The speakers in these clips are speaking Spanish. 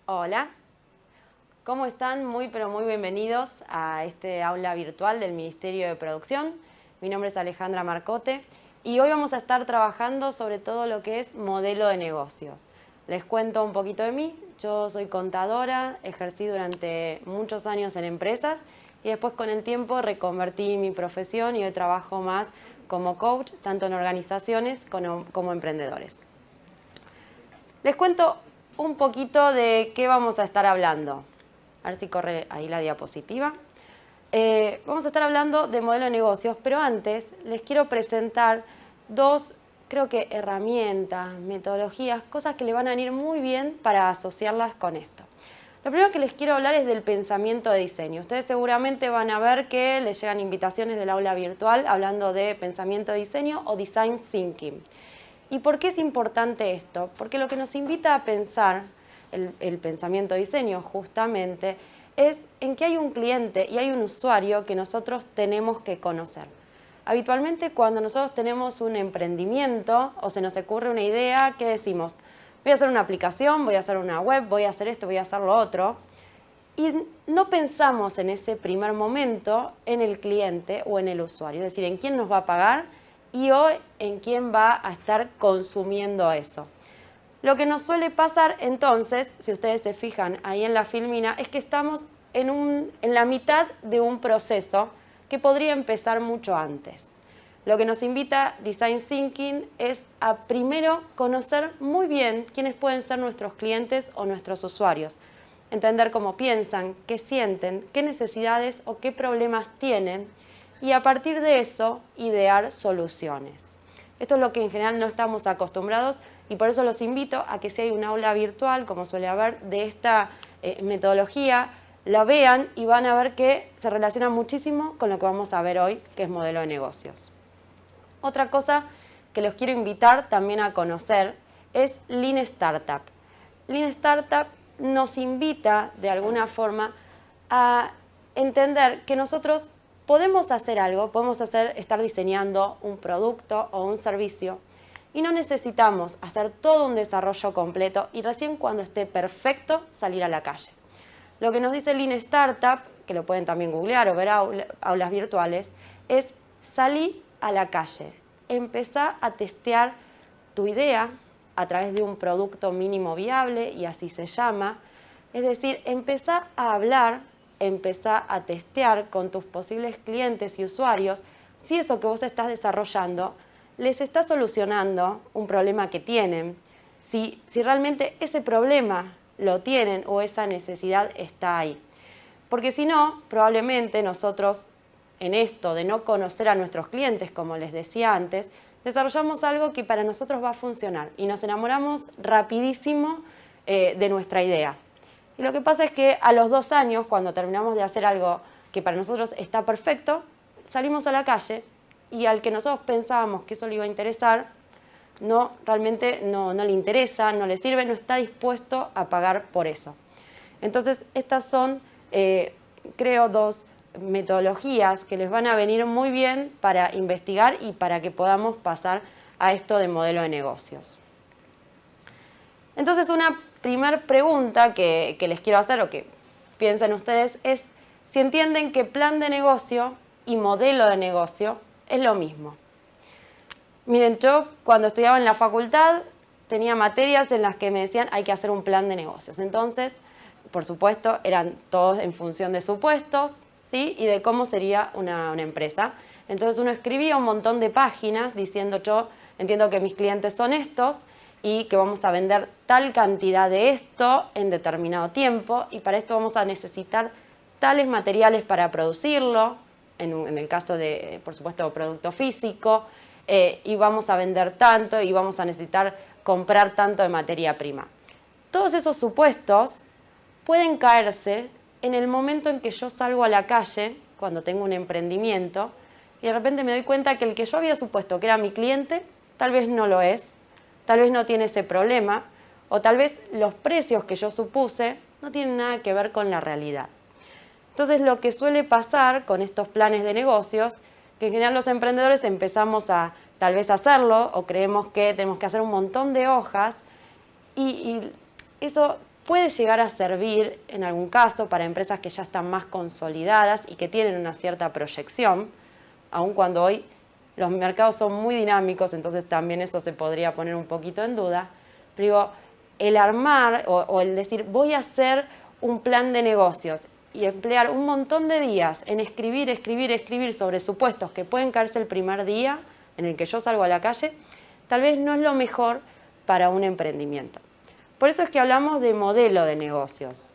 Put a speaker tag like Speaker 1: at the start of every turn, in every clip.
Speaker 1: Hola, ¿cómo están? Muy pero muy bienvenidos a este aula virtual del Ministerio de Producción. Mi nombre es Alejandra Marcote y hoy vamos a estar trabajando sobre todo lo que es modelo de negocios. Les cuento un poquito de mí. Yo soy contadora, ejercí durante muchos años en empresas y después con el tiempo reconvertí mi profesión y hoy trabajo más como coach, tanto en organizaciones como emprendedores. Les cuento un poquito de qué vamos a estar hablando. A ver si corre ahí la diapositiva. Vamos a estar hablando de modelo de negocios, pero antes les quiero presentar dos, creo que herramientas, metodologías, cosas que le van a venir muy bien para asociarlas con esto. Lo primero que les quiero hablar es del pensamiento de diseño. Ustedes seguramente van a ver que les llegan invitaciones del aula virtual hablando de pensamiento de diseño o design thinking. ¿Y por qué es importante esto? Porque lo que nos invita a pensar el pensamiento de diseño justamente es en que hay un cliente y hay un usuario que nosotros tenemos que conocer. Habitualmente cuando nosotros tenemos un emprendimiento o se nos ocurre una idea, ¿qué decimos? Voy a hacer una aplicación, voy a hacer una web, voy a hacer esto, voy a hacer lo otro. Y no pensamos en ese primer momento en el cliente o en el usuario, es decir, en quién nos va a pagar y hoy en quién va a estar consumiendo eso. Lo que nos suele pasar entonces, si ustedes se fijan ahí en la filmina, es que estamos en la mitad de un proceso que podría empezar mucho antes. Lo que nos invita Design Thinking es a primero conocer muy bien quiénes pueden ser nuestros clientes o nuestros usuarios. Entender cómo piensan, qué sienten, qué necesidades o qué problemas tienen y a partir de eso idear soluciones. Esto es lo que en general no estamos acostumbrados y por eso los invito a que si hay un aula virtual, como suele haber, de esta metodología, la vean y van a ver que se relaciona muchísimo con lo que vamos a ver hoy, que es modelo de negocios. Otra cosa que los quiero invitar también a conocer es Lean Startup. Lean Startup nos invita de alguna forma a entender que nosotros podemos hacer algo, podemos estar diseñando un producto o un servicio y no necesitamos hacer todo un desarrollo completo y recién cuando esté perfecto salir a la calle. Lo que nos dice Lean Startup, que lo pueden también googlear o ver aulas virtuales, es salir a la calle, empezá a testear tu idea a través de un producto mínimo viable, y así se llama. Es decir, empezá a hablar, empezá a testear con tus posibles clientes y usuarios si eso que vos estás desarrollando les está solucionando un problema que tienen, si realmente ese problema lo tienen o esa necesidad está ahí. Porque si no, probablemente nosotros en esto de no conocer a nuestros clientes, como les decía antes, desarrollamos algo que para nosotros va a funcionar y nos enamoramos rapidísimo de nuestra idea. Y lo que pasa es que a los 2 años, cuando terminamos de hacer algo que para nosotros está perfecto, salimos a la calle y al que nosotros pensábamos que eso le iba a interesar, realmente no le interesa, no le sirve, no está dispuesto a pagar por eso. Entonces, estas son, creo, 2 metodologías que les van a venir muy bien para investigar y para que podamos pasar a esto de modelo de negocios. Entonces, una primera pregunta que les quiero hacer o que piensen ustedes es si entienden que plan de negocio y modelo de negocio es lo mismo. Miren, yo cuando estudiaba en la facultad tenía materias en las que me decían hay que hacer un plan de negocios. Entonces, por supuesto, eran todos en función de supuestos, ¿sí? Y de cómo sería una empresa. Entonces uno escribía un montón de páginas diciendo yo entiendo que mis clientes son estos y que vamos a vender tal cantidad de esto en determinado tiempo y para esto vamos a necesitar tales materiales para producirlo, en el caso de, por supuesto, producto físico, y vamos a vender tanto y vamos a necesitar comprar tanto de materia prima. Todos esos supuestos pueden caerse en el momento en que yo salgo a la calle, cuando tengo un emprendimiento, y de repente me doy cuenta que el que yo había supuesto que era mi cliente, tal vez no lo es, tal vez no tiene ese problema, o tal vez los precios que yo supuse no tienen nada que ver con la realidad. Entonces, lo que suele pasar con estos planes de negocios, que en general los emprendedores empezamos a tal vez hacerlo, o creemos que tenemos que hacer un montón de hojas, y eso puede llegar a servir en algún caso para empresas que ya están más consolidadas y que tienen una cierta proyección, aun cuando hoy los mercados son muy dinámicos, entonces también eso se podría poner un poquito en duda. Pero digo, el armar o el decir voy a hacer un plan de negocios y emplear un montón de días en escribir sobre supuestos que pueden caerse el primer día en el que yo salgo a la calle, tal vez no es lo mejor para un emprendimiento. Por eso es que hablamos de modelo de negocios.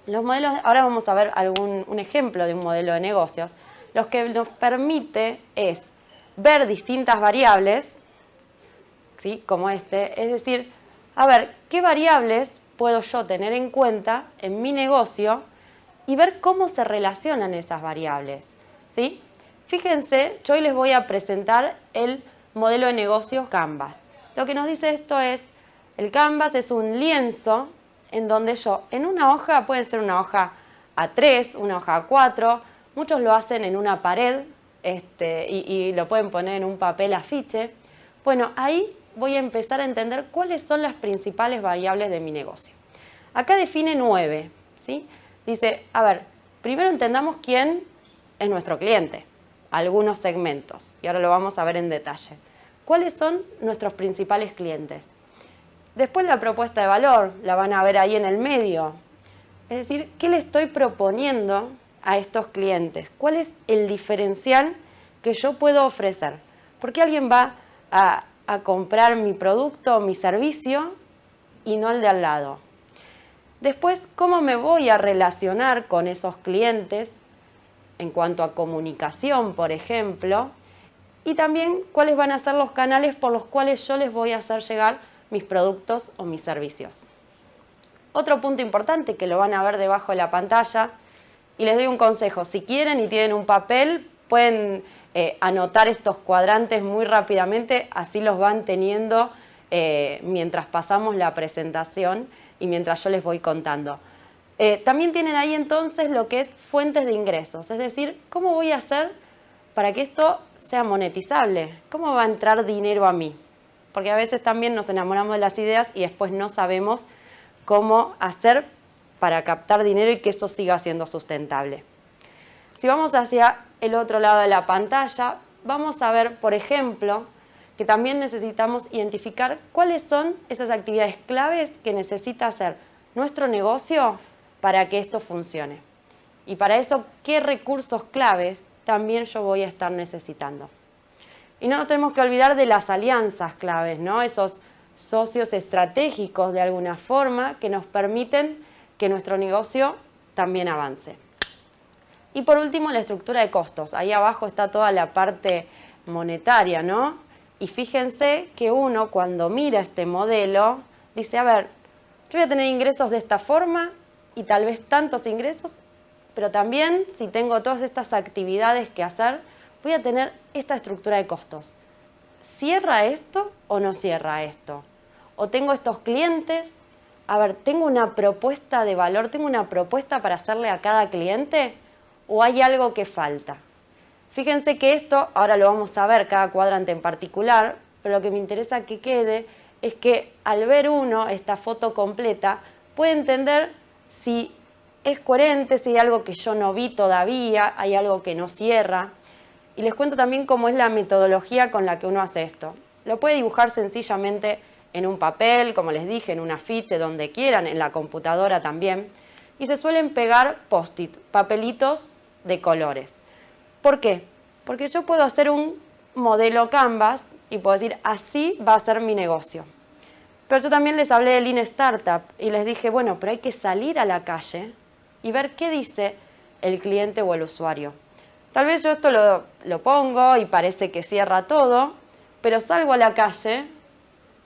Speaker 1: Los modelos, ahora vamos a ver un ejemplo de un modelo de negocios. Lo que nos permite es ver distintas variables, ¿sí? Como este, es decir, a ver, ¿qué variables puedo yo tener en cuenta en mi negocio y ver cómo se relacionan esas variables, ¿sí? Fíjense, yo hoy les voy a presentar el modelo de negocios Canvas. Lo que nos dice esto es, el Canvas es un lienzo en donde yo, en una hoja, puede ser una hoja A3, una hoja A4, muchos lo hacen en una pared y lo pueden poner en un papel afiche. Bueno, ahí voy a empezar a entender cuáles son las principales variables de mi negocio. Acá define 9, ¿sí? Dice, a ver, primero entendamos quién es nuestro cliente, algunos segmentos, y ahora lo vamos a ver en detalle. ¿Cuáles son nuestros principales clientes? Después la propuesta de valor, la van a ver ahí en el medio. Es decir, ¿qué le estoy proponiendo a estos clientes? ¿Cuál es el diferencial que yo puedo ofrecer? ¿Por qué alguien va a comprar mi producto o mi servicio y no el de al lado? Después, ¿cómo me voy a relacionar con esos clientes en cuanto a comunicación, por ejemplo? Y también, ¿cuáles van a ser los canales por los cuales yo les voy a hacer llegar mis productos o mis servicios? Otro punto importante que lo van a ver debajo de la pantalla, y les doy un consejo, si quieren y tienen un papel, pueden anotar estos cuadrantes muy rápidamente, así los van teniendo mientras pasamos la presentación y mientras yo les voy contando. También tienen ahí entonces lo que es fuentes de ingresos, es decir, ¿cómo voy a hacer para que esto sea monetizable? ¿Cómo va a entrar dinero a mí? Porque a veces también nos enamoramos de las ideas y después no sabemos cómo hacer para captar dinero y que eso siga siendo sustentable. Si vamos hacia el otro lado de la pantalla, vamos a ver, por ejemplo, que también necesitamos identificar cuáles son esas actividades claves que necesita hacer nuestro negocio para que esto funcione. Y para eso, ¿qué recursos claves también yo voy a estar necesitando? Y no nos tenemos que olvidar de las alianzas claves, ¿no? Esos socios estratégicos de alguna forma que nos permiten que nuestro negocio también avance. Y por último, la estructura de costos. Ahí abajo está toda la parte monetaria, ¿no? Y fíjense que uno cuando mira este modelo dice, a ver, yo voy a tener ingresos de esta forma y tal vez tantos ingresos, pero también si tengo todas estas actividades que hacer, voy a tener esta estructura de costos. ¿Cierra esto o no cierra esto? ¿O tengo estos clientes? A ver, ¿tengo una propuesta de valor? ¿Tengo una propuesta para hacerle a cada cliente? ¿O hay algo que falta? Fíjense que esto, ahora lo vamos a ver cada cuadrante en particular, pero lo que me interesa que quede es que al ver uno esta foto completa, puede entender si es coherente, si hay algo que yo no vi todavía, hay algo que no cierra. Y les cuento también cómo es la metodología con la que uno hace esto. Lo puede dibujar sencillamente en un papel, como les dije, en un afiche, donde quieran, en la computadora también. Y se suelen pegar post-it, papelitos de colores. ¿Por qué? Porque yo puedo hacer un modelo Canvas y puedo decir, así va a ser mi negocio. Pero yo también les hablé de Lean Startup y les dije, bueno, pero hay que salir a la calle y ver qué dice el cliente o el usuario. Tal vez yo esto lo pongo y parece que cierra todo, pero salgo a la calle,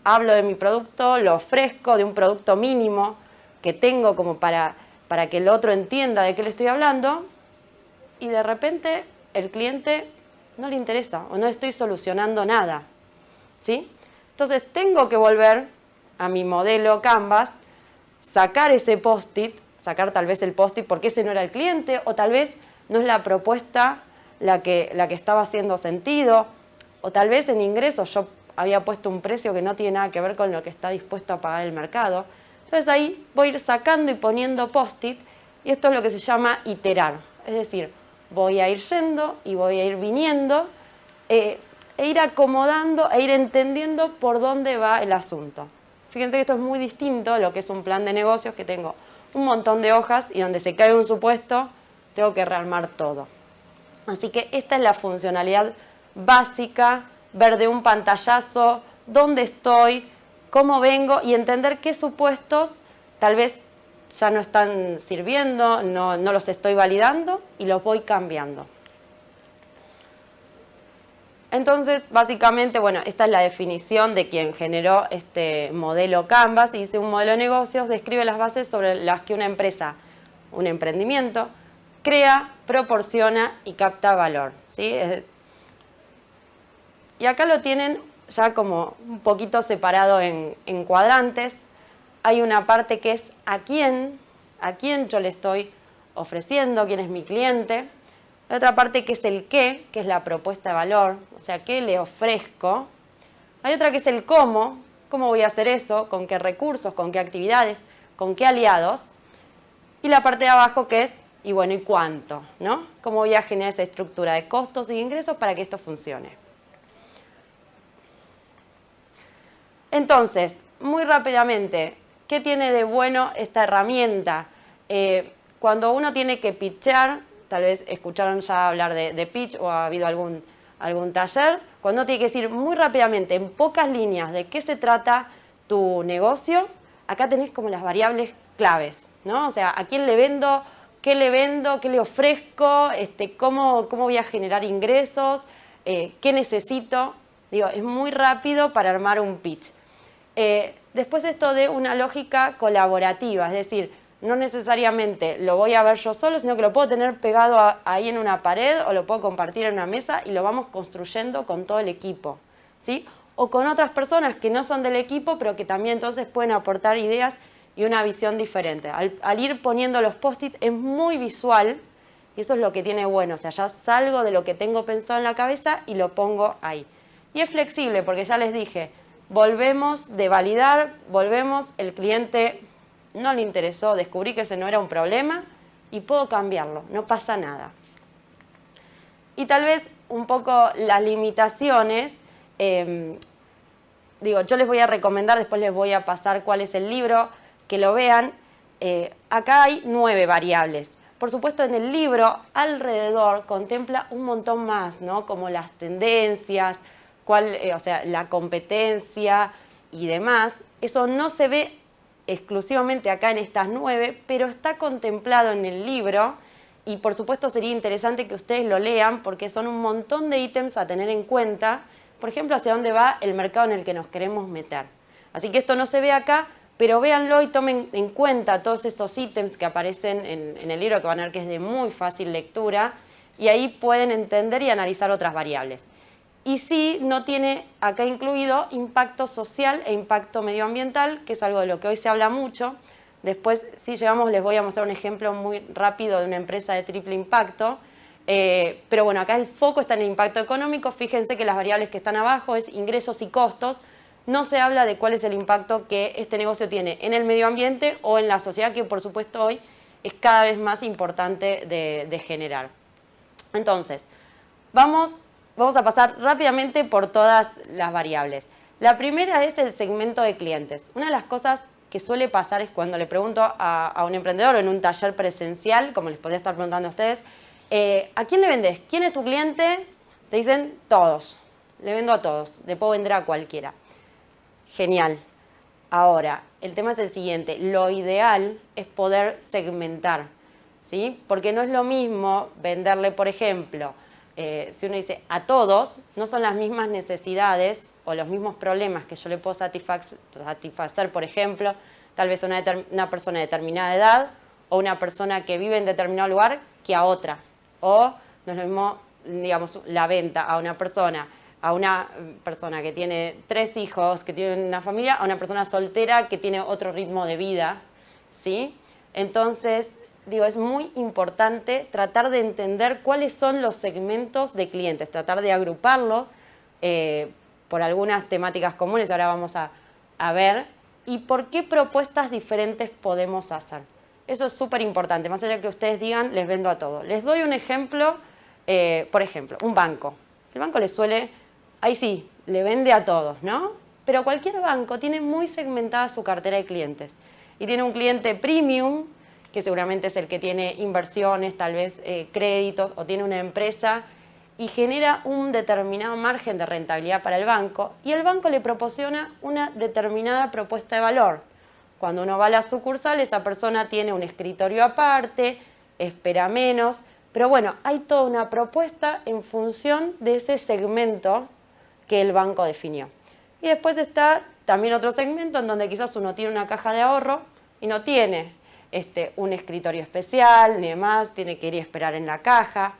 Speaker 1: hablo de mi producto, lo ofrezco de un producto mínimo que tengo como para que el otro entienda de qué le estoy hablando y de repente el cliente no le interesa o no estoy solucionando nada, ¿sí? Entonces tengo que volver a mi modelo Canvas, sacar ese post-it, sacar tal vez el post-it porque ese no era el cliente o tal vez no es la propuesta la que estaba haciendo sentido o tal vez en ingresos yo había puesto un precio que no tiene nada que ver con lo que está dispuesto a pagar el mercado. Entonces ahí voy a ir sacando y poniendo post-it, y esto es lo que se llama iterar. Es decir, voy a ir yendo y voy a ir viniendo, e ir acomodando e ir entendiendo por dónde va el asunto. Fíjense que esto es muy distinto a lo que es un plan de negocios, que tengo un montón de hojas y donde se cae un supuesto, tengo que rearmar todo. Así que esta es la funcionalidad básica, ver de un pantallazo dónde estoy, cómo vengo y entender qué supuestos tal vez ya no están sirviendo, no los estoy validando y los voy cambiando. Entonces, básicamente, bueno, esta es la definición de quien generó este modelo Canvas y dice: un modelo de negocios describe las bases sobre las que una empresa, un emprendimiento, crea, proporciona y capta valor, ¿sí? Y acá lo tienen ya como un poquito separado en cuadrantes. Hay una parte que es a quién yo le estoy ofreciendo, quién es mi cliente. Hay otra parte que es el qué, que es la propuesta de valor, o sea, qué le ofrezco. Hay otra que es el cómo voy a hacer eso, con qué recursos, con qué actividades, con qué aliados. Y la parte de abajo que es, y bueno, ¿y cuánto? ¿No? ¿Cómo voy a generar esa estructura de costos y ingresos para que esto funcione? Entonces, muy rápidamente, ¿qué tiene de bueno esta herramienta? Cuando uno tiene que pitchear, tal vez escucharon ya hablar de pitch o ha habido algún taller, cuando uno tiene que decir muy rápidamente, en pocas líneas, de qué se trata tu negocio, acá tenés como las variables claves, ¿no? O sea, a quién le vendo, qué le ofrezco, cómo voy a generar ingresos, qué necesito. Digo, es muy rápido para armar un pitch. Después esto de una lógica colaborativa, es decir, no necesariamente lo voy a ver yo solo, sino que lo puedo tener pegado ahí en una pared o lo puedo compartir en una mesa y lo vamos construyendo con todo el equipo, ¿sí? O con otras personas que no son del equipo, pero que también entonces pueden aportar ideas y una visión diferente. Al ir poniendo los post-it es muy visual y eso es lo que tiene bueno, o sea, ya salgo de lo que tengo pensado en la cabeza y lo pongo ahí. Y es flexible porque ya les dije, volvemos de validar, el cliente no le interesó, descubrí que ese no era un problema y puedo cambiarlo, no pasa nada. Y tal vez un poco las limitaciones, yo les voy a recomendar, después les voy a pasar cuál es el libro, que lo vean. Acá hay 9 variables. Por supuesto, en el libro alrededor contempla un montón más, ¿no? Como las tendencias, o sea, la competencia y demás. Eso no se ve exclusivamente acá en estas 9, pero está contemplado en el libro y por supuesto sería interesante que ustedes lo lean porque son un montón de ítems a tener en cuenta, por ejemplo, hacia dónde va el mercado en el que nos queremos meter. Así que esto no se ve acá, pero véanlo y tomen en cuenta todos estos ítems que aparecen en el libro, que van a ver que es de muy fácil lectura, y ahí pueden entender y analizar otras variables. Y sí, no tiene acá incluido impacto social e impacto medioambiental, que es algo de lo que hoy se habla mucho. Después, si llegamos, les voy a mostrar un ejemplo muy rápido de una empresa de triple impacto. Pero bueno, acá el foco está en el impacto económico. Fíjense que las variables que están abajo es ingresos y costos. No se habla de cuál es el impacto que este negocio tiene en el medio ambiente o en la sociedad, que por supuesto hoy es cada vez más importante de generar. Entonces, vamos a pasar rápidamente por todas las variables. La primera es el segmento de clientes. Una de las cosas que suele pasar es cuando le pregunto a un emprendedor o en un taller presencial, como les podría estar preguntando a ustedes, ¿a quién le vendes? ¿Quién es tu cliente? Te dicen todos. Le vendo a todos. Le puedo vender a cualquiera. Genial. Ahora, el tema es el siguiente. Lo ideal es poder segmentar, ¿sí? Porque no es lo mismo venderle, por ejemplo, si uno dice a todos, no son las mismas necesidades o los mismos problemas que yo le puedo satisfacer, por ejemplo, tal vez a una persona de determinada edad o una persona que vive en determinado lugar que a otra. O no es lo mismo, digamos, la venta a una persona que tiene 3 hijos, que tiene una familia, a una persona soltera que tiene otro ritmo de vida, ¿sí? Entonces, es muy importante tratar de entender cuáles son los segmentos de clientes, tratar de agruparlo por algunas temáticas comunes. Ahora vamos a ver y por qué propuestas diferentes podemos hacer. Eso es súper importante, más allá de que ustedes digan, les vendo a todo. Les doy un ejemplo, por ejemplo, un banco. El banco le suele, ahí sí, le vende a todos, ¿no? Pero cualquier banco tiene muy segmentada su cartera de clientes. Y tiene un cliente premium, que seguramente es el que tiene inversiones, tal vez créditos, o tiene una empresa, y genera un determinado margen de rentabilidad para el banco, y el banco le proporciona una determinada propuesta de valor. Cuando uno va a la sucursal, esa persona tiene un escritorio aparte, espera menos, pero bueno, hay toda una propuesta en función de ese segmento que el banco definió. Y después está también otro segmento en donde quizás uno tiene una caja de ahorro y no tiene un escritorio especial ni demás, tiene que ir a esperar en la caja.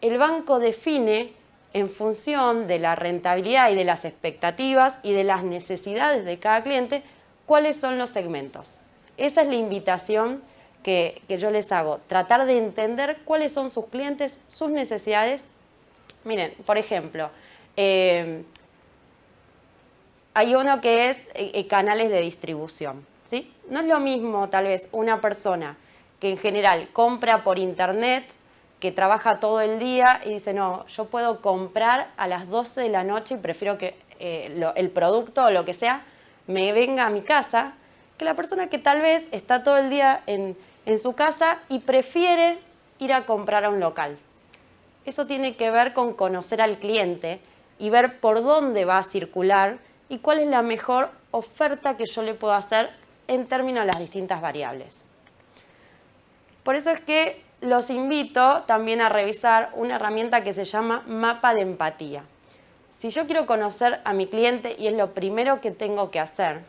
Speaker 1: El banco define en función de la rentabilidad y de las expectativas y de las necesidades de cada cliente cuáles son los segmentos. Esa es la invitación que yo les hago, tratar de entender cuáles son sus clientes, sus necesidades. Miren, por ejemplo, hay uno que es canales de distribución, ¿sí? No es lo mismo tal vez una persona que en general compra por internet, que trabaja todo el día y dice, no, yo puedo comprar a las 12 de la noche y prefiero que el producto o lo que sea me venga a mi casa, que la persona que tal vez está todo el día en su casa y prefiere ir a comprar a un local. Eso tiene que ver con conocer al cliente y ver por dónde va a circular y cuál es la mejor oferta que yo le puedo hacer en términos de las distintas variables. Por eso es que los invito también a revisar una herramienta que se llama mapa de empatía. Si yo quiero conocer a mi cliente y es lo primero que tengo que hacer,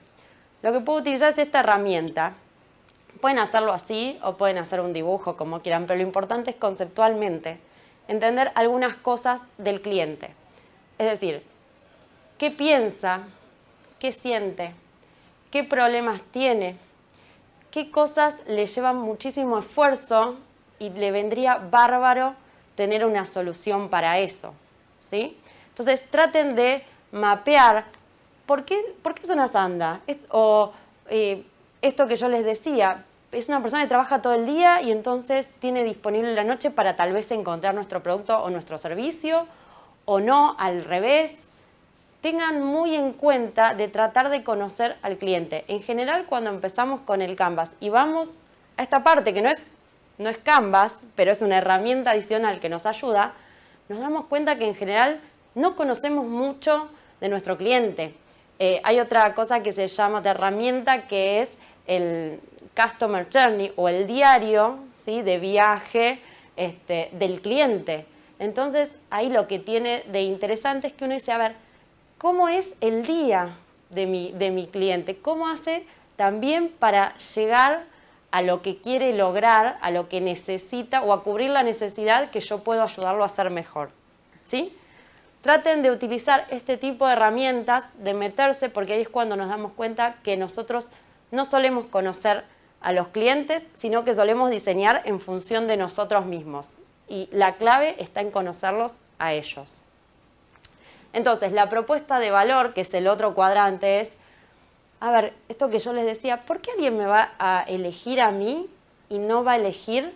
Speaker 1: lo que puedo utilizar es esta herramienta. Pueden hacerlo así o pueden hacer un dibujo como quieran, pero lo importante es conceptualmente entender algunas cosas del cliente. Es decir, qué piensa, qué siente, qué problemas tiene, qué cosas le llevan muchísimo esfuerzo y le vendría bárbaro tener una solución para eso, ¿sí? Entonces traten de mapear por qué es una sanda. Esto que yo les decía, es una persona que trabaja todo el día y entonces tiene disponible la noche para tal vez encontrar nuestro producto o nuestro servicio, o no, al revés. Tengan muy en cuenta de tratar de conocer al cliente. En general, cuando empezamos con el Canvas y vamos a esta parte que no es Canvas, pero es una herramienta adicional que nos ayuda, nos damos cuenta que en general no conocemos mucho de nuestro cliente. Hay otra cosa que se llama de herramienta que es el Customer Journey o el diario, ¿sí?, de viaje del cliente. Entonces, ahí lo que tiene de interesante es que uno dice, a ver, ¿cómo es el día de mi cliente? ¿Cómo hace también para llegar a lo que quiere lograr, a lo que necesita o a cubrir la necesidad que yo puedo ayudarlo a hacer mejor? ¿Sí? Traten de utilizar este tipo de herramientas, de meterse, porque ahí es cuando nos damos cuenta que nosotros no solemos conocer a los clientes, sino que solemos diseñar en función de nosotros mismos. Y la clave está en conocerlos a ellos. Entonces, la propuesta de valor, que es el otro cuadrante, es, a ver, esto que yo les decía, ¿por qué alguien me va a elegir a mí y no va a elegir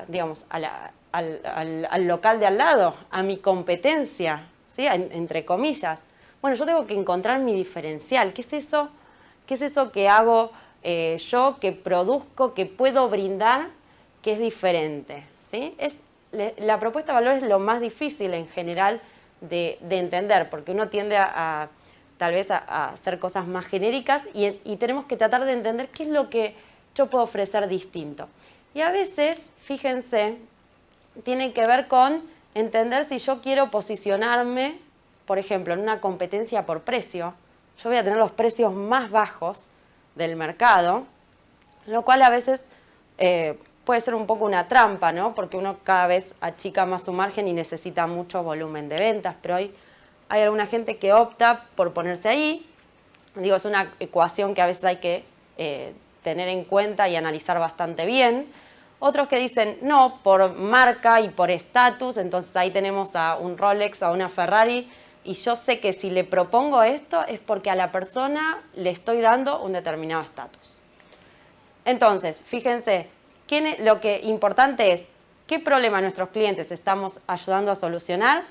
Speaker 1: digamos, al local de al lado, a mi competencia, ¿sí?, entre comillas? Bueno, yo tengo que encontrar mi diferencial. ¿Qué es eso? ¿Qué es eso que hago yo, que produzco, que puedo brindar, que es diferente? ¿Sí? La propuesta de valor es lo más difícil en general de entender, porque uno tiende tal vez a hacer cosas más genéricas y tenemos que tratar de entender qué es lo que yo puedo ofrecer distinto. Y a veces, fíjense, tiene que ver con entender si yo quiero posicionarme, por ejemplo, en una competencia por precio. Yo voy a tener los precios más bajos del mercado, lo cual a veces puede ser un poco una trampa, ¿no? Porque uno cada vez achica más su margen y necesita mucho volumen de ventas, pero hay alguna gente que opta por ponerse ahí. Digo, es una ecuación que a veces hay que tener en cuenta y analizar bastante bien. Otros que dicen, no, por marca y por estatus, entonces ahí tenemos a un Rolex o a una Ferrari y yo sé que si le propongo esto es porque a la persona le estoy dando un determinado estatus. Entonces, fíjense, lo que importante es qué problema a nuestros clientes estamos ayudando a solucionar,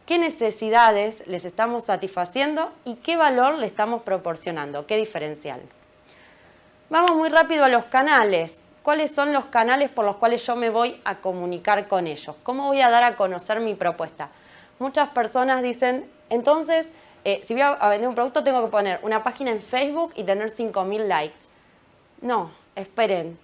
Speaker 1: qué necesidades les estamos satisfaciendo y qué valor le estamos proporcionando, qué diferencial. Vamos muy rápido a los canales. ¿Cuáles son los canales por los cuales yo me voy a comunicar con ellos? ¿Cómo voy a dar a conocer mi propuesta? Muchas personas dicen, entonces, si voy a vender un producto tengo que poner una página en Facebook y tener 5.000 likes. No, esperen.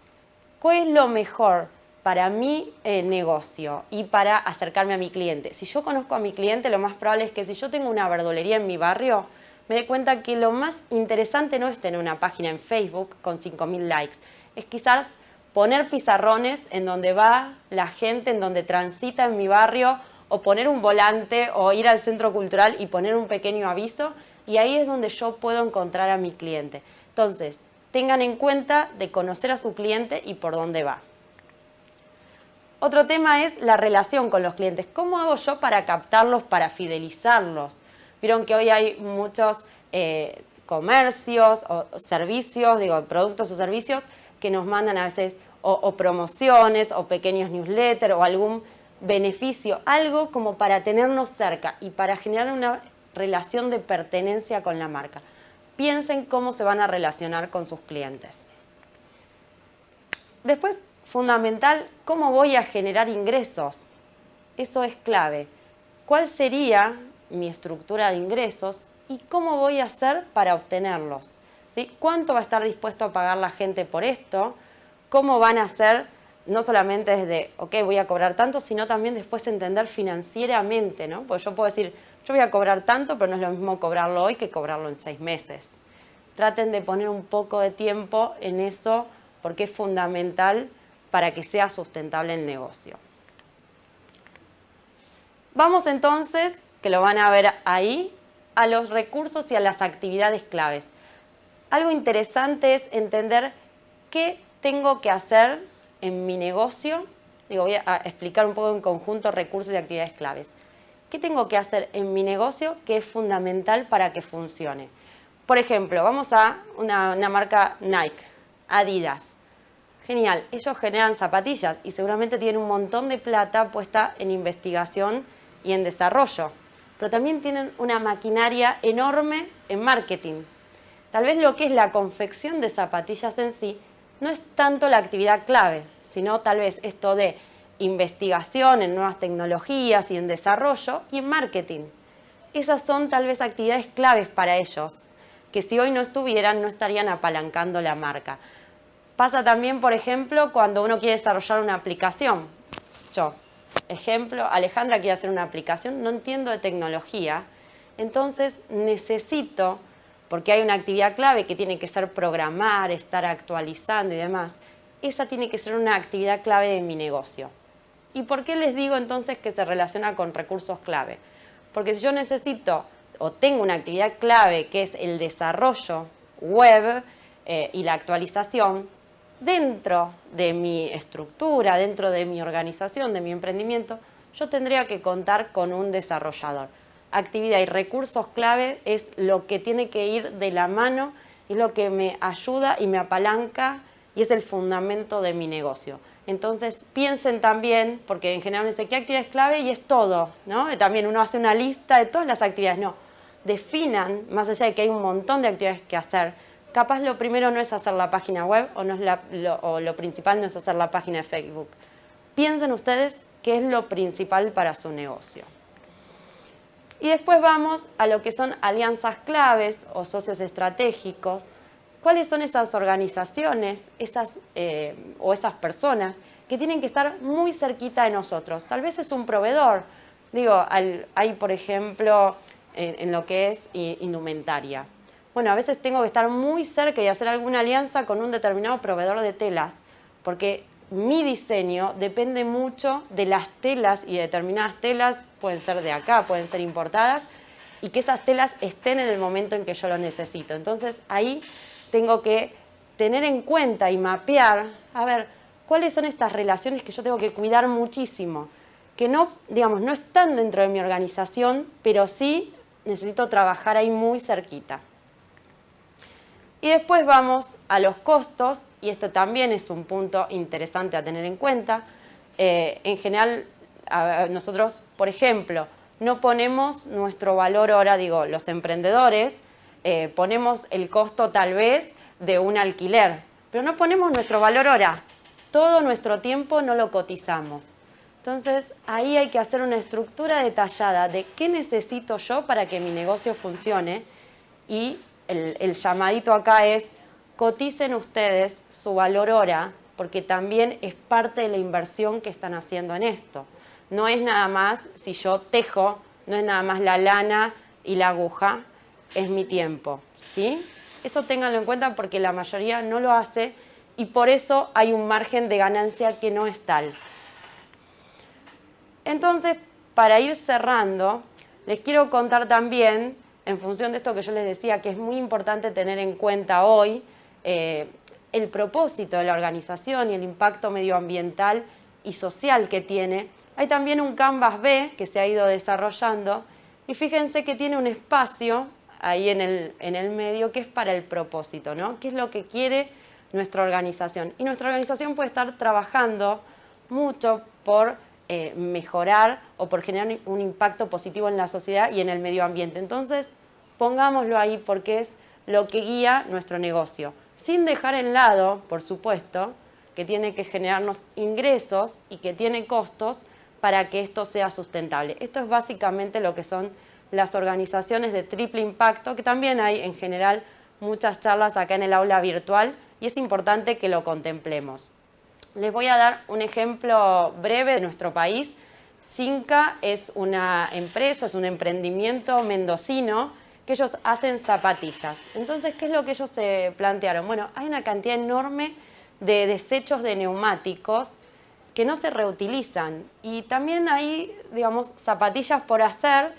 Speaker 1: ¿Cuál es lo mejor para mi negocio y para acercarme a mi cliente? Si yo conozco a mi cliente, lo más probable es que si yo tengo una verdulería en mi barrio, me dé cuenta que lo más interesante no es tener una página en Facebook con 5.000 likes. Es quizás poner pizarrones en donde va la gente, en donde transita en mi barrio, o poner un volante o ir al centro cultural y poner un pequeño aviso, y ahí es donde yo puedo encontrar a mi cliente. Entonces, tengan en cuenta de conocer a su cliente y por dónde va. Otro tema es la relación con los clientes. ¿Cómo hago yo para captarlos, para fidelizarlos? Vieron que hoy hay muchos comercios o servicios, productos o servicios que nos mandan a veces o promociones o pequeños newsletters o algún beneficio, algo como para tenernos cerca y para generar una relación de pertenencia con la marca. Piensen cómo se van a relacionar con sus clientes. Después, fundamental, ¿cómo voy a generar ingresos? Eso es clave. ¿Cuál sería mi estructura de ingresos y cómo voy a hacer para obtenerlos? ¿Sí? ¿Cuánto va a estar dispuesto a pagar la gente por esto? ¿Cómo van a hacer? No solamente desde, ok, voy a cobrar tanto, sino también después entender financieramente, ¿no? Porque yo puedo decir, yo voy a cobrar tanto, pero no es lo mismo cobrarlo hoy que cobrarlo en 6 meses. Traten de poner un poco de tiempo en eso porque es fundamental para que sea sustentable el negocio. Vamos entonces, que lo van a ver ahí, a los recursos y a las actividades claves. Algo interesante es entender qué tengo que hacer en mi negocio. Voy a explicar un poco en conjunto recursos y actividades claves. ¿Qué tengo que hacer en mi negocio que es fundamental para que funcione? Por ejemplo, vamos a una marca Nike, Adidas. Genial, ellos generan zapatillas y seguramente tienen un montón de plata puesta en investigación y en desarrollo. Pero también tienen una maquinaria enorme en marketing. Tal vez lo que es la confección de zapatillas en sí no es tanto la actividad clave, sino tal vez esto de investigación en nuevas tecnologías y en desarrollo y en marketing. Esas son tal vez actividades claves para ellos, que si hoy no estuvieran, no estarían apalancando la marca. Pasa también, por ejemplo, cuando uno quiere desarrollar una aplicación. Ejemplo, Alejandra quiere hacer una aplicación, no entiendo de tecnología, entonces necesito, porque hay una actividad clave que tiene que ser programar, estar actualizando y demás, esa tiene que ser una actividad clave de mi negocio. ¿Y por qué les digo entonces que se relaciona con recursos clave? Porque si yo necesito o tengo una actividad clave que es el desarrollo web y la actualización, dentro de mi estructura, dentro de mi organización, de mi emprendimiento, yo tendría que contar con un desarrollador. Actividad y recursos clave es lo que tiene que ir de la mano, es lo que me ayuda y me apalanca y es el fundamento de mi negocio. Entonces piensen también, porque en general me dicen, ¿qué actividad es clave? Y es todo, ¿no? También uno hace una lista de todas las actividades. No, definan, más allá de que hay un montón de actividades que hacer, capaz lo primero no es hacer la página web o lo principal no es hacer la página de Facebook. Piensen ustedes qué es lo principal para su negocio. Y después vamos a lo que son alianzas claves o socios estratégicos. ¿Cuáles son esas organizaciones o esas personas que tienen que estar muy cerquita de nosotros? Tal vez es un proveedor. Hay, por ejemplo, en lo que es indumentaria. Bueno, a veces tengo que estar muy cerca y hacer alguna alianza con un determinado proveedor de telas, porque mi diseño depende mucho de las telas y de determinadas telas, pueden ser de acá, pueden ser importadas, y que esas telas estén en el momento en que yo lo necesito. Entonces ahí tengo que tener en cuenta y mapear, a ver, cuáles son estas relaciones que yo tengo que cuidar muchísimo, que no están dentro de mi organización, pero sí necesito trabajar ahí muy cerquita. Y después vamos a los costos, y esto también es un punto interesante a tener en cuenta. En general, nosotros, por ejemplo, no ponemos nuestro valor hora, digo, los emprendedores, ponemos el costo tal vez de un alquiler, pero no ponemos nuestro valor hora. Todo nuestro tiempo no lo cotizamos. Entonces, ahí hay que hacer una estructura detallada de qué necesito yo para que mi negocio funcione, y el llamadito acá es: coticen ustedes su valor hora, porque también es parte de la inversión que están haciendo en esto. No es nada más, si yo tejo, no es nada más la lana y la aguja, es mi tiempo, ¿sí? Eso ténganlo en cuenta porque la mayoría no lo hace y por eso hay un margen de ganancia que no es tal. Entonces, para ir cerrando, les quiero contar también, en función de esto que yo les decía, que es muy importante tener en cuenta hoy, el propósito de la organización y el impacto medioambiental y social que tiene. Hay también un Canvas B que se ha ido desarrollando y fíjense que tiene un espacio ahí en el medio que es para el propósito, ¿no? ¿Qué es lo que quiere nuestra organización? Y nuestra organización puede estar trabajando mucho por mejorar o por generar un impacto positivo en la sociedad y en el medio ambiente. Entonces, pongámoslo ahí porque es lo que guía nuestro negocio, sin dejar en lado, por supuesto, que tiene que generarnos ingresos y que tiene costos para que esto sea sustentable. Esto es básicamente lo que son las organizaciones de triple impacto, que también hay en general muchas charlas acá en el aula virtual y es importante que lo contemplemos. Les voy a dar un ejemplo breve de nuestro país. Cinca es una empresa, es un emprendimiento mendocino que ellos hacen zapatillas. Entonces, ¿qué es lo que ellos se plantearon? Bueno, hay una cantidad enorme de desechos de neumáticos que no se reutilizan y también hay, digamos, zapatillas por hacer.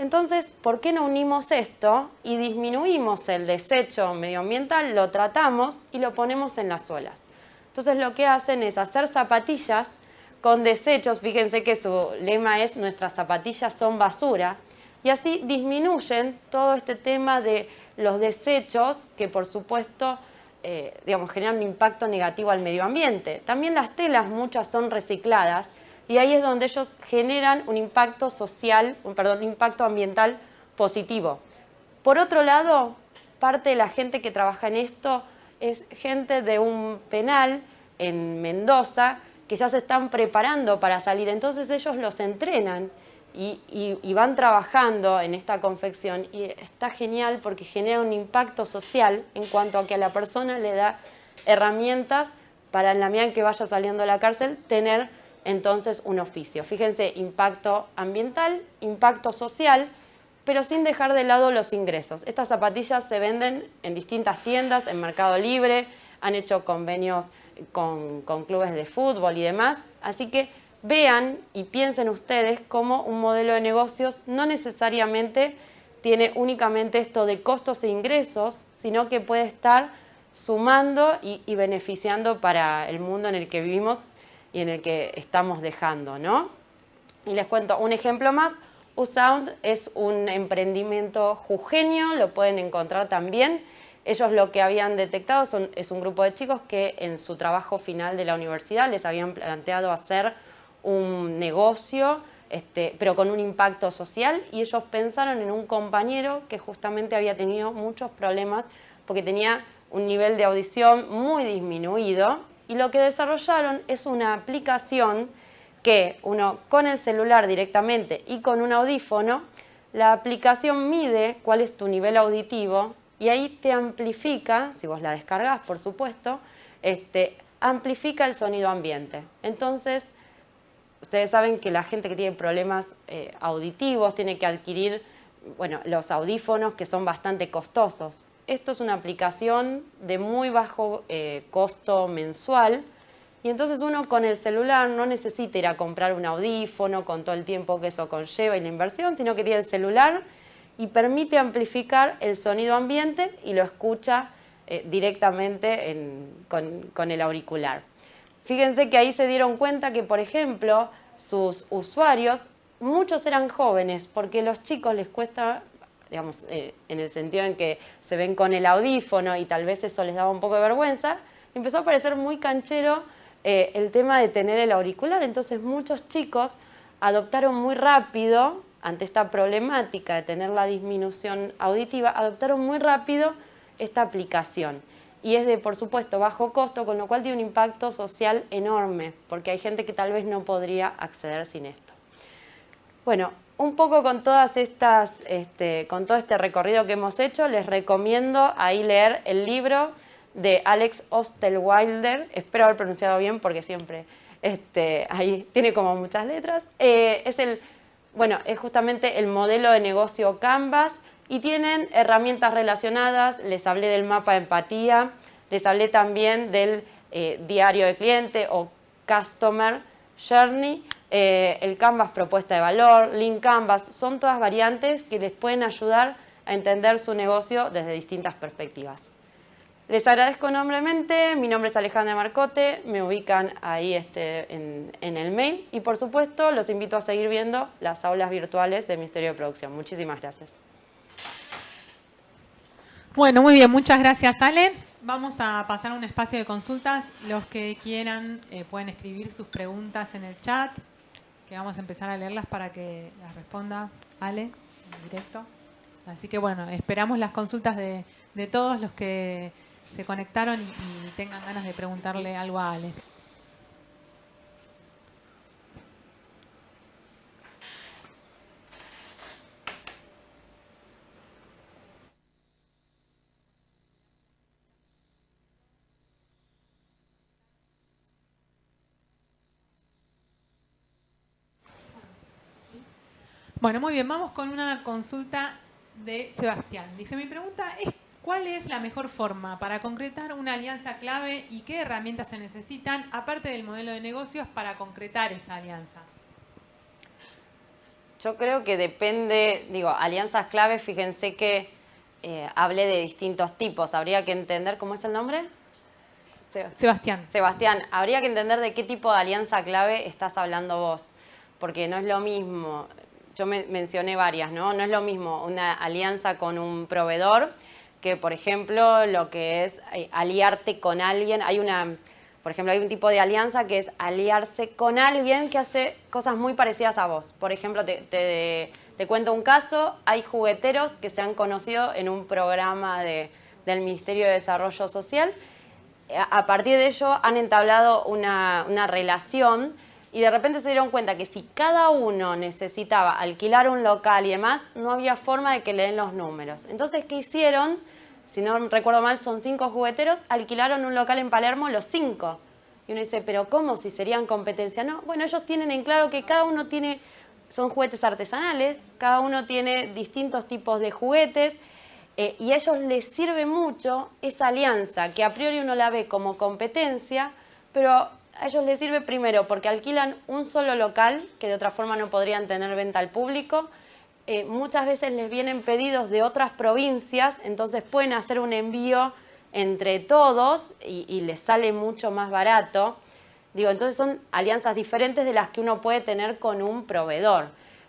Speaker 1: Entonces, ¿por qué no unimos esto y disminuimos el desecho medioambiental, lo tratamos y lo ponemos en las suelas? Entonces lo que hacen es hacer zapatillas con desechos, fíjense que su lema es nuestras zapatillas son basura, y así disminuyen todo este tema de los desechos que por supuesto generan un impacto negativo al medio ambiente. También las telas, muchas son recicladas, y ahí es donde ellos generan un impacto social, un impacto ambiental positivo. Por otro lado, parte de la gente que trabaja en esto es gente de un penal en Mendoza que ya se están preparando para salir. Entonces ellos los entrenan y van trabajando en esta confección y está genial porque genera un impacto social en cuanto a que a la persona le da herramientas para, en la medida en que vaya saliendo de la cárcel, tener entonces un oficio. Fíjense, impacto ambiental, impacto social, pero sin dejar de lado los ingresos. Estas zapatillas se venden en distintas tiendas, en Mercado Libre, han hecho convenios con clubes de fútbol y demás, así que vean y piensen ustedes cómo un modelo de negocios no necesariamente tiene únicamente esto de costos e ingresos, sino que puede estar sumando y beneficiando para el mundo en el que vivimos y en el que estamos dejando, ¿no? Y les cuento un ejemplo más. USound es un emprendimiento jujeño, lo pueden encontrar también. Ellos lo que habían detectado es un grupo de chicos que en su trabajo final de la universidad les habían planteado hacer un negocio, pero con un impacto social, y ellos pensaron en un compañero que justamente había tenido muchos problemas porque tenía un nivel de audición muy disminuido, y lo que desarrollaron es una aplicación que uno con el celular directamente y con un audífono, la aplicación mide cuál es tu nivel auditivo y ahí te amplifica, si vos la descargás por supuesto, amplifica el sonido ambiente. Entonces, ustedes saben que la gente que tiene problemas auditivos tiene que adquirir los audífonos que son bastante costosos. Esto es una aplicación de muy bajo costo mensual. Y entonces uno con el celular no necesita ir a comprar un audífono con todo el tiempo que eso conlleva y la inversión, sino que tiene el celular y permite amplificar el sonido ambiente y lo escucha directamente con el auricular. Fíjense que ahí se dieron cuenta que, por ejemplo, sus usuarios, muchos eran jóvenes, porque a los chicos les cuesta digamos, en el sentido en que se ven con el audífono y tal vez eso les daba un poco de vergüenza, empezó a parecer muy canchero el tema de tener el auricular. Entonces muchos chicos adoptaron muy rápido, ante esta problemática de tener la disminución auditiva, adoptaron muy rápido esta aplicación. Y es de, por supuesto, bajo costo, con lo cual tiene un impacto social enorme, porque hay gente que tal vez no podría acceder sin esto. Bueno, un poco con todas estas, con todo este recorrido que hemos hecho, les recomiendo ahí leer el libro de Alex Osterwalder, espero haber pronunciado bien porque siempre ahí tiene como muchas letras. Es justamente el modelo de negocio Canvas y tienen herramientas relacionadas. Les hablé del mapa de empatía, les hablé también del diario de cliente o Customer Journey, el Canvas propuesta de valor, Lean Canvas, son todas variantes que les pueden ayudar a entender su negocio desde distintas perspectivas. Les agradezco enormemente, mi nombre es Alejandra Marcote, me ubican ahí en el mail y por supuesto los invito a seguir viendo las aulas virtuales del Ministerio de Producción. Muchísimas gracias.
Speaker 2: Bueno, muy bien, muchas gracias Ale. Vamos a pasar a un espacio de consultas. Los que quieran pueden escribir sus preguntas en el chat, que vamos a empezar a leerlas para que las responda Ale en directo. Así que bueno, esperamos las consultas de todos los que se conectaron y tengan ganas de preguntarle algo a Ale. Bueno, muy bien, vamos con una consulta de Sebastián. Dice, mi pregunta es, ¿cuál es la mejor forma para concretar una alianza clave y qué herramientas se necesitan, aparte del modelo de negocios, para concretar esa alianza?
Speaker 1: Yo creo que depende, alianzas clave, fíjense que hablé de distintos tipos. Habría que entender, ¿cómo es el nombre?
Speaker 2: Sebastián.
Speaker 1: Sebastián, habría que entender de qué tipo de alianza clave estás hablando vos, porque no es lo mismo, yo mencioné varias, ¿no? No es lo mismo una alianza con un proveedor que, por ejemplo, lo que es aliarte con alguien. Por ejemplo, hay un tipo de alianza que es aliarse con alguien que hace cosas muy parecidas a vos. Por ejemplo, te cuento un caso, hay jugueteros que se han conocido en un programa del Ministerio de Desarrollo Social. A partir de ello han entablado una relación y de repente se dieron cuenta que si cada uno necesitaba alquilar un local y demás, no había forma de que le den los números. Entonces, ¿qué hicieron? Si no recuerdo mal, son 5 jugueteros, alquilaron un local en Palermo los 5. Y uno dice, ¿pero cómo? Si serían competencia. No, bueno, ellos tienen en claro que cada uno son juguetes artesanales, cada uno tiene distintos tipos de juguetes. Y a ellos les sirve mucho esa alianza, que a priori uno la ve como competencia, pero a ellos les sirve primero porque alquilan un solo local, que de otra forma no podrían tener venta al público. Muchas veces les vienen pedidos de otras provincias, entonces pueden hacer un envío entre todos y les sale mucho más barato. Entonces son alianzas diferentes de las que uno puede tener con un proveedor.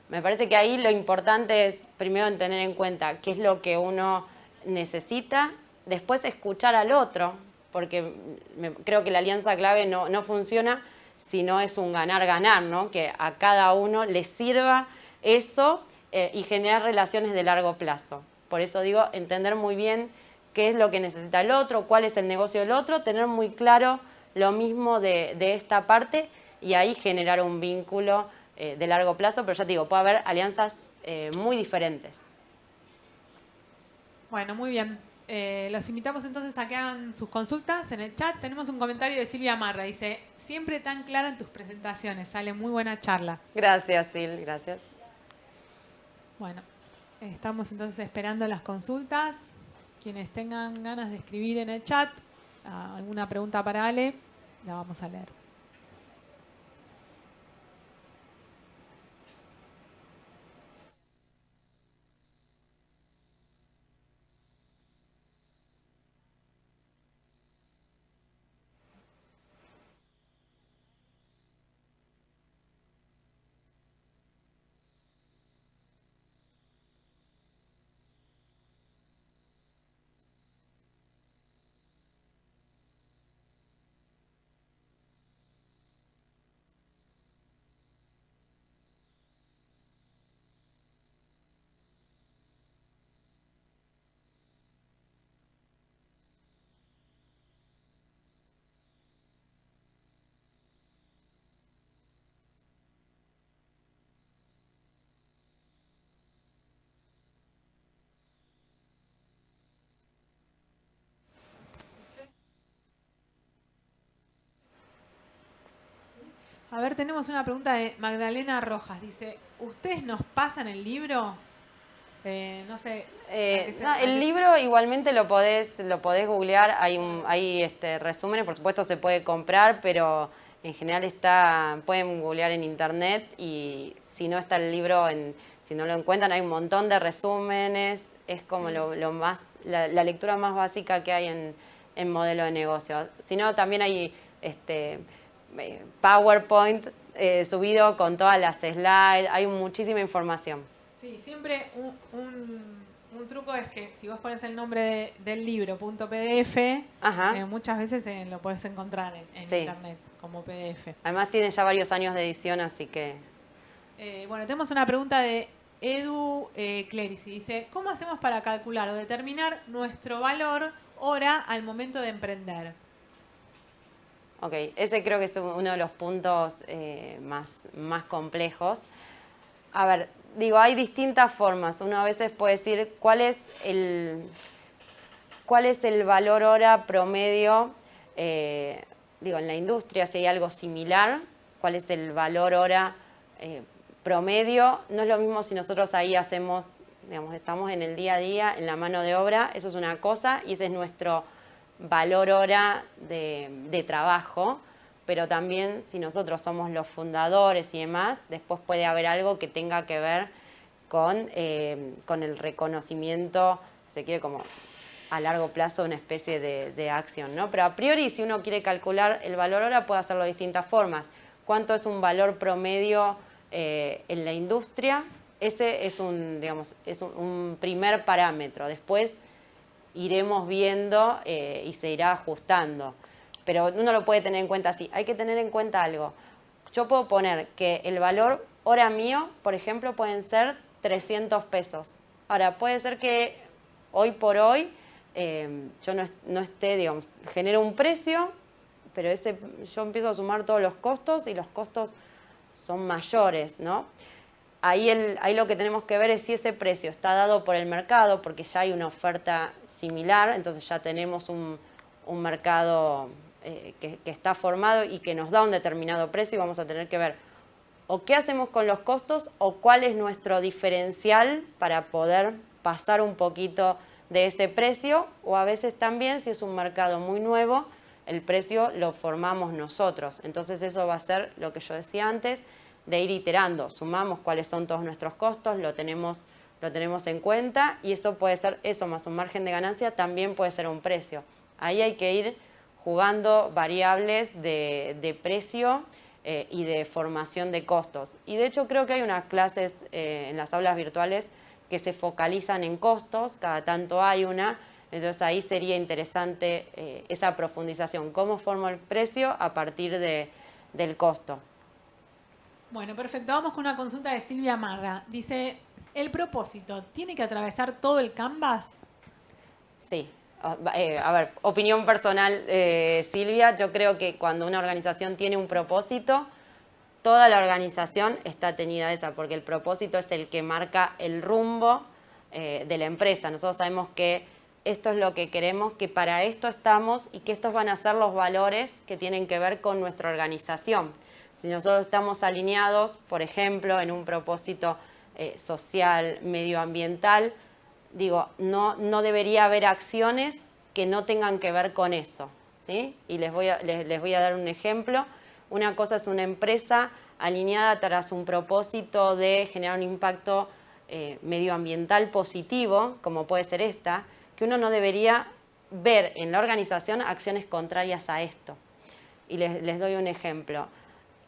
Speaker 1: Me parece que ahí lo importante es primero tener en cuenta qué es lo que uno necesita, después escuchar al otro, porque creo que la alianza clave no funciona si no es un ganar-ganar, ¿no? Que a cada uno le sirva eso y generar relaciones de largo plazo. Por eso digo, entender muy bien qué es lo que necesita el otro, cuál es el negocio del otro, tener muy claro lo mismo de esta parte y ahí generar un vínculo de largo plazo, pero ya te digo, puede haber alianzas muy diferentes.
Speaker 2: Bueno, muy bien. Los invitamos entonces a que hagan sus consultas en el chat. Tenemos un comentario de Silvia Marra. Dice, siempre tan clara en tus presentaciones. Sale muy buena charla.
Speaker 1: Gracias, Sil, gracias.
Speaker 2: Bueno, estamos entonces esperando las consultas. Quienes tengan ganas de escribir en el chat alguna pregunta para Ale, la vamos a leer. A ver, tenemos una pregunta de Magdalena Rojas. Dice, ¿ustedes nos pasan el libro? No sé.
Speaker 1: El libro igualmente lo podés googlear, hay resúmenes, por supuesto se puede comprar, pero en general pueden googlear en internet y si no está el libro, si no lo encuentran, hay un montón de resúmenes, es como
Speaker 2: Sí.
Speaker 1: la lectura más básica que hay en modelo de negocio. Si no, también hay PowerPoint subido con todas las slides, hay muchísima información.
Speaker 2: Sí, siempre un truco es que si vos pones el nombre del libro .pdf, muchas veces lo podés encontrar en
Speaker 1: sí.
Speaker 2: internet como PDF.
Speaker 1: Además tiene ya varios años de edición, así que...
Speaker 2: Bueno, tenemos una pregunta de Edu Clerici. Dice, ¿cómo hacemos para calcular o determinar nuestro valor hora al momento de emprender?
Speaker 1: Ok, ese creo que es uno de los puntos más complejos. A ver, hay distintas formas. Uno a veces puede decir cuál es el valor hora promedio, en la industria, si hay algo similar, cuál es el valor hora promedio. No es lo mismo si nosotros ahí hacemos, estamos en el día a día, en la mano de obra, eso es una cosa y ese es nuestro valor hora de trabajo. Pero también si nosotros somos los fundadores y demás, después puede haber algo que tenga que ver con el reconocimiento, se quiere como a largo plazo una especie de acción, ¿no? Pero a priori, si uno quiere calcular el valor hora, puede hacerlo de distintas formas. ¿Cuánto es un valor promedio en la industria? Ese es un primer parámetro. Después iremos viendo y se irá ajustando. Pero uno lo puede tener en cuenta así. Hay que tener en cuenta algo. Yo puedo poner que el valor hora mío, por ejemplo, pueden ser 300 pesos. Ahora, puede ser que hoy por hoy yo no esté, genero un precio, pero yo empiezo a sumar todos los costos y los costos son mayores, ¿no? Ahí lo que tenemos que ver es si ese precio está dado por el mercado, porque ya hay una oferta similar, entonces ya tenemos un mercado que está formado y que nos da un determinado precio y vamos a tener que ver o qué hacemos con los costos o cuál es nuestro diferencial para poder pasar un poquito de ese precio, o a veces también si es un mercado muy nuevo, el precio lo formamos nosotros. Entonces eso va a ser lo que yo decía antes, de ir iterando, sumamos cuáles son todos nuestros costos, lo tenemos en cuenta y eso puede ser, eso más un margen de ganancia también puede ser un precio. Ahí hay que ir jugando variables de precio y de formación de costos. Y de hecho creo que hay unas clases en las aulas virtuales que se focalizan en costos, cada tanto hay una, entonces ahí sería interesante esa profundización, cómo formo el precio a partir del costo.
Speaker 2: Bueno, perfecto. Vamos con una consulta de Silvia Marra. Dice, ¿el propósito tiene que atravesar todo el Canvas?
Speaker 1: Sí. A ver, opinión personal, Silvia, yo creo que cuando una organización tiene un propósito, toda la organización está tenida esa, porque el propósito es el que marca el rumbo de la empresa. Nosotros sabemos que esto es lo que queremos, que para esto estamos y que estos van a ser los valores que tienen que ver con nuestra organización. Si nosotros estamos alineados, por ejemplo, en un propósito social, medioambiental, no debería haber acciones que no tengan que ver con eso, ¿sí? Y les voy a dar un ejemplo. Una cosa es una empresa alineada tras un propósito de generar un impacto medioambiental positivo, como puede ser esta, que uno no debería ver en la organización acciones contrarias a esto. Y les doy un ejemplo.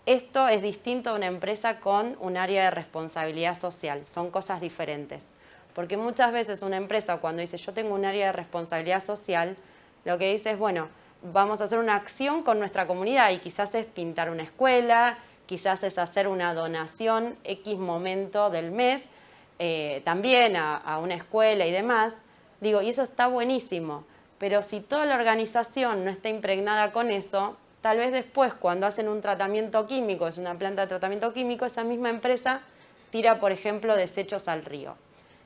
Speaker 1: Esto es distinto a una empresa con un área de responsabilidad social, son cosas diferentes. Porque muchas veces una empresa cuando dice yo tengo un área de responsabilidad social, lo que dice es, bueno, vamos a hacer una acción con nuestra comunidad y quizás es pintar una escuela, quizás es hacer una donación X momento del mes, también a una escuela y demás. Y eso está buenísimo, pero si toda la organización no está impregnada con eso, tal vez después cuando hacen un tratamiento químico, es una planta de tratamiento químico, esa misma empresa tira, por ejemplo, desechos al río.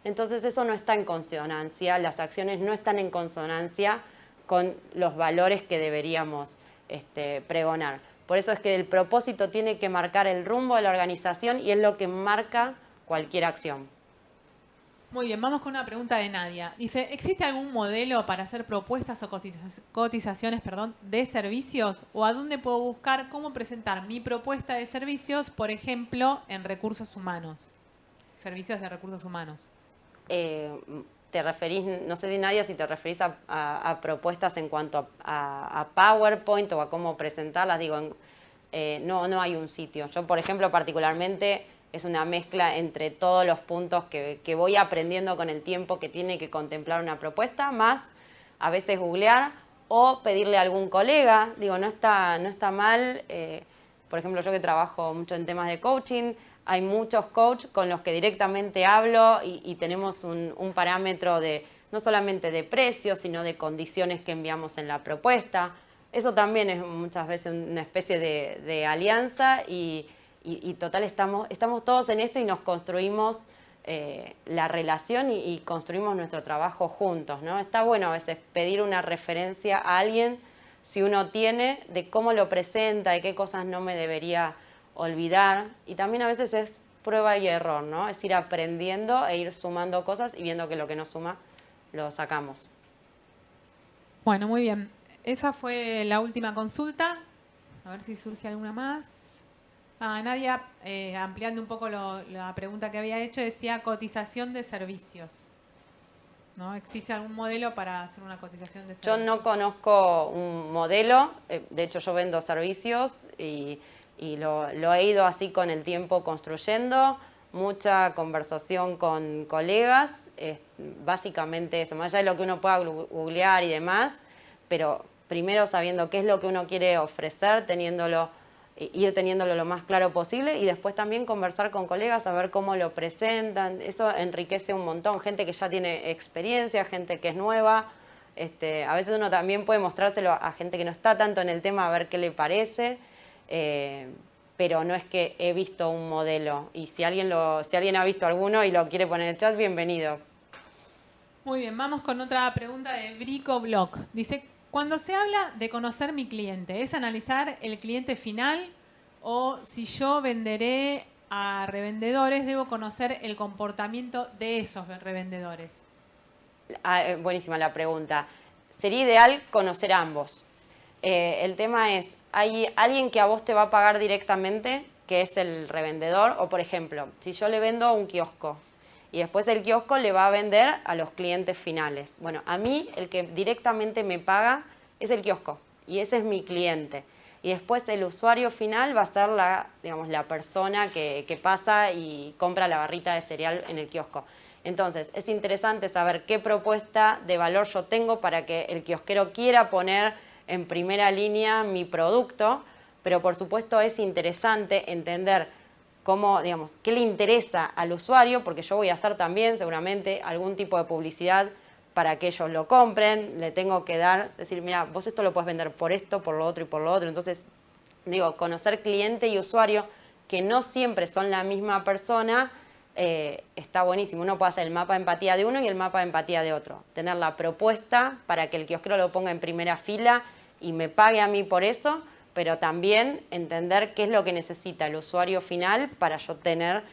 Speaker 1: Entonces eso no está en consonancia, las acciones no están en consonancia con los valores que deberíamos pregonar. Por eso es que el propósito tiene que marcar el rumbo de la organización y es lo que marca cualquier acción.
Speaker 2: Muy bien, vamos con una pregunta de Nadia. Dice, ¿existe algún modelo para hacer propuestas o cotizaciones, de servicios? ¿O a dónde puedo buscar cómo presentar mi propuesta de servicios, por ejemplo, en recursos humanos? Servicios de recursos humanos.
Speaker 1: Te referís, no sé si Nadia, si te referís a propuestas en cuanto a PowerPoint o a cómo presentarlas. Digo, no hay un sitio. Yo, por ejemplo, particularmente es una mezcla entre todos los puntos que voy aprendiendo con el tiempo que tiene que contemplar una propuesta, más a veces googlear o pedirle a algún colega. Digo, no está mal. Por ejemplo, yo que trabajo mucho en temas de coaching, hay muchos coaches con los que directamente hablo y tenemos un parámetro de no solamente de precios, sino de condiciones que enviamos en la propuesta. Eso también es muchas veces una especie de alianza y total estamos todos en esto y nos construimos la relación y construimos nuestro trabajo juntos, ¿no? Está bueno a veces pedir una referencia a alguien si uno tiene de cómo lo presenta, de qué cosas no me debería olvidar. Y también a veces es prueba y error, ¿no? Es ir aprendiendo e ir sumando cosas y viendo que lo que no suma lo sacamos.
Speaker 2: Bueno, muy bien. Esa fue la última consulta. A ver si surge alguna más. Nadia, ampliando un poco la pregunta que había hecho, decía cotización de servicios. ¿No? ¿Existe algún modelo para hacer una cotización de servicios?
Speaker 1: Yo no conozco un modelo, de hecho yo vendo servicios y lo he ido así con el tiempo construyendo, mucha conversación con colegas, básicamente eso, más allá de lo que uno pueda googlear y demás, pero primero sabiendo qué es lo que uno quiere ofrecer, ir teniéndolo lo más claro posible y después también conversar con colegas a ver cómo lo presentan. Eso enriquece un montón. Gente que ya tiene experiencia, gente que es nueva. A veces uno también puede mostrárselo a gente que no está tanto en el tema a ver qué le parece. Pero no es que he visto un modelo. Y si alguien ha visto alguno y lo quiere poner en el chat, bienvenido.
Speaker 2: Muy bien, vamos con otra pregunta de Brico Block. Dice, cuando se habla de conocer mi cliente, ¿es analizar el cliente final o si yo venderé a revendedores, debo conocer el comportamiento de esos revendedores?
Speaker 1: Buenísima la pregunta. Sería ideal conocer a ambos. El tema es, hay alguien que a vos te va a pagar directamente, que es el revendedor, o por ejemplo, si yo le vendo un kiosco y después el kiosco le va a vender a los clientes finales. Bueno, a mí el que directamente me paga es el kiosco y ese es mi cliente. Y después el usuario final va a ser la persona que pasa y compra la barrita de cereal en el kiosco. Entonces, es interesante saber qué propuesta de valor yo tengo para que el kiosquero quiera poner en primera línea mi producto, pero por supuesto es interesante entender qué le interesa al usuario, porque yo voy a hacer también seguramente algún tipo de publicidad para que ellos lo compren, le tengo que decir, mira, vos esto lo puedes vender por esto, por lo otro y por lo otro. Entonces, conocer cliente y usuario, que no siempre son la misma persona, está buenísimo. Uno puede hacer el mapa de empatía de uno y el mapa de empatía de otro. Tener la propuesta para que el kiosquero lo ponga en primera fila y me pague a mí por eso, pero también entender qué es lo que necesita el usuario final para yo tener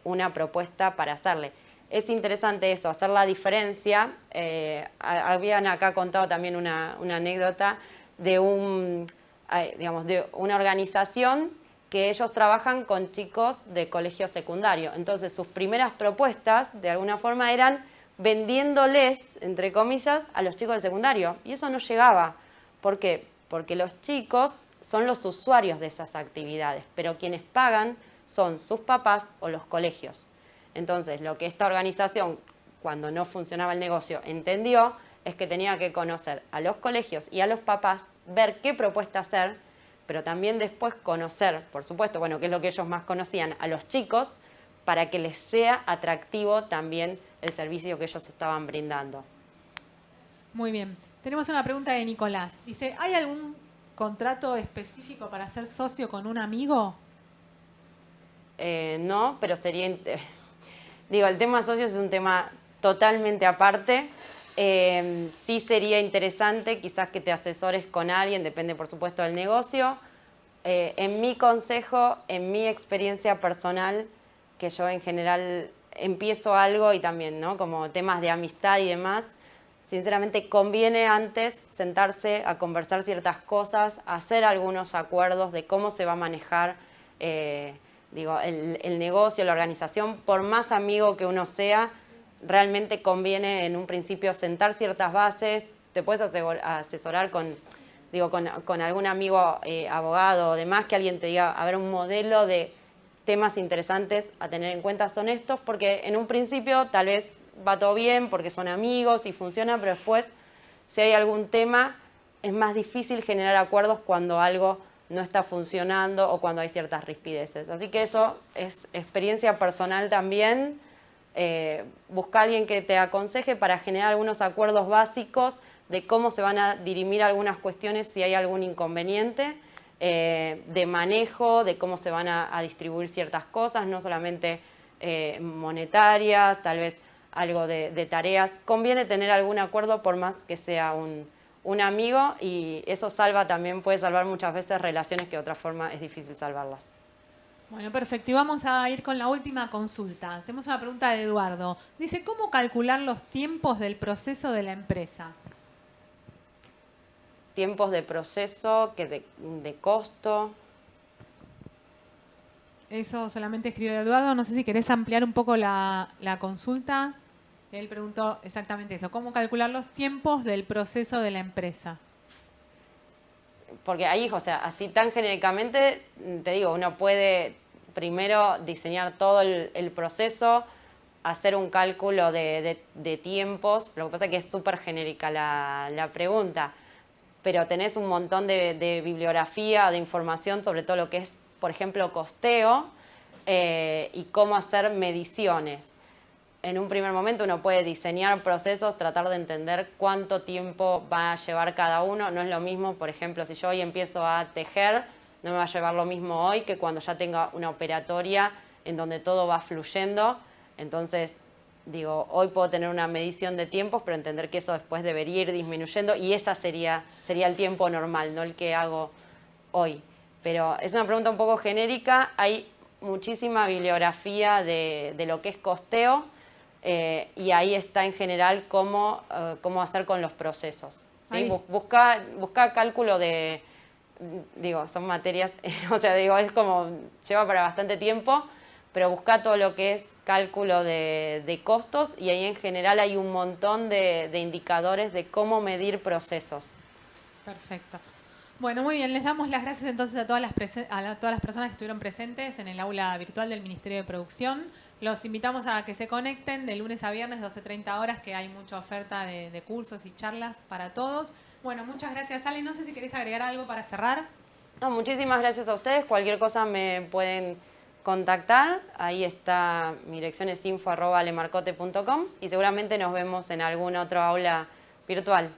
Speaker 1: una propuesta para hacerle. Es interesante eso, hacer la diferencia. Habían acá contado también una anécdota de una organización que ellos trabajan con chicos de colegio secundario. Entonces, sus primeras propuestas, de alguna forma, eran vendiéndoles, entre comillas, a los chicos del secundario. Y eso no llegaba. ¿Por qué? Porque los chicos son los usuarios de esas actividades, pero quienes pagan son sus papás o los colegios. Entonces, lo que esta organización, cuando no funcionaba el negocio, entendió es que tenía que conocer a los colegios y a los papás, ver qué propuesta hacer, pero también después conocer, por supuesto, que es lo que ellos más conocían, a los chicos, para que les sea atractivo también el servicio que ellos estaban brindando.
Speaker 2: Muy bien. Tenemos una pregunta de Nicolás. Dice, ¿hay algún contrato específico para ser socio con un amigo?
Speaker 1: No, pero sería... el tema socios es un tema totalmente aparte. Sí sería interesante quizás que te asesores con alguien, depende por supuesto del negocio, En mi consejo, en mi experiencia personal, que yo en general empiezo algo y también, ¿no? Como temas de amistad y demás, sinceramente conviene antes sentarse a conversar ciertas cosas, hacer algunos acuerdos de cómo se va a manejar el negocio, la organización. Por más amigo que uno sea, realmente conviene en un principio sentar ciertas bases. Te puedes asesorar con algún amigo abogado o demás, que alguien te diga, a ver, un modelo de temas interesantes a tener en cuenta son estos, porque en un principio tal vez va todo bien porque son amigos y funciona, pero después, si hay algún tema, es más difícil generar acuerdos cuando algo no está funcionando o cuando hay ciertas rispideces. Así que eso es experiencia personal también. Busca a alguien que te aconseje para generar algunos acuerdos básicos de cómo se van a dirimir algunas cuestiones si hay algún inconveniente, de manejo, de cómo se van a distribuir ciertas cosas, no solamente monetarias, tal vez algo de tareas. Conviene tener algún acuerdo por más que sea un amigo, y eso puede salvar muchas veces relaciones que de otra forma es difícil salvarlas.
Speaker 2: Bueno, perfecto. Y vamos a ir con la última consulta. Tenemos una pregunta de Eduardo. Dice, ¿cómo calcular los tiempos del proceso de la empresa?
Speaker 1: Tiempos de proceso, de costo.
Speaker 2: Eso solamente escribió Eduardo. No sé si querés ampliar un poco la consulta. Él preguntó exactamente eso. ¿Cómo calcular los tiempos del proceso de la empresa?
Speaker 1: Porque ahí, o sea, así tan genéricamente, te digo, uno puede primero diseñar todo el proceso, hacer un cálculo de tiempos. Lo que pasa es que es súper genérica la pregunta, pero tenés un montón de bibliografía, de información sobre todo lo que es, por ejemplo, costeo y cómo hacer mediciones. En un primer momento uno puede diseñar procesos, tratar de entender cuánto tiempo va a llevar cada uno. No es lo mismo, por ejemplo, si yo hoy empiezo a tejer, no me va a llevar lo mismo hoy que cuando ya tenga una operatoria en donde todo va fluyendo. Entonces, hoy puedo tener una medición de tiempos, pero entender que eso después debería ir disminuyendo, y esa sería el tiempo normal, no el que hago hoy. Pero es una pregunta un poco genérica. Hay muchísima bibliografía de lo que es costeo. Y ahí está en general cómo hacer con los procesos, ¿sí? Busca cálculo son materias, o sea, es como, lleva para bastante tiempo, pero busca todo lo que es cálculo de costos, y ahí en general hay un montón de indicadores de cómo medir procesos.
Speaker 2: Perfecto. Bueno, muy bien. Les damos las gracias entonces a todas las personas que estuvieron presentes en el aula virtual del Ministerio de Producción. Los invitamos a que se conecten de lunes a viernes, 12:30 horas, que hay mucha oferta de cursos y charlas para todos. Bueno, muchas gracias, Ale. No sé si querés agregar algo para cerrar.
Speaker 1: No, muchísimas gracias a ustedes. Cualquier cosa me pueden contactar. Ahí está, mi dirección es info@alemarcote.com, y seguramente nos vemos en algún otro aula virtual.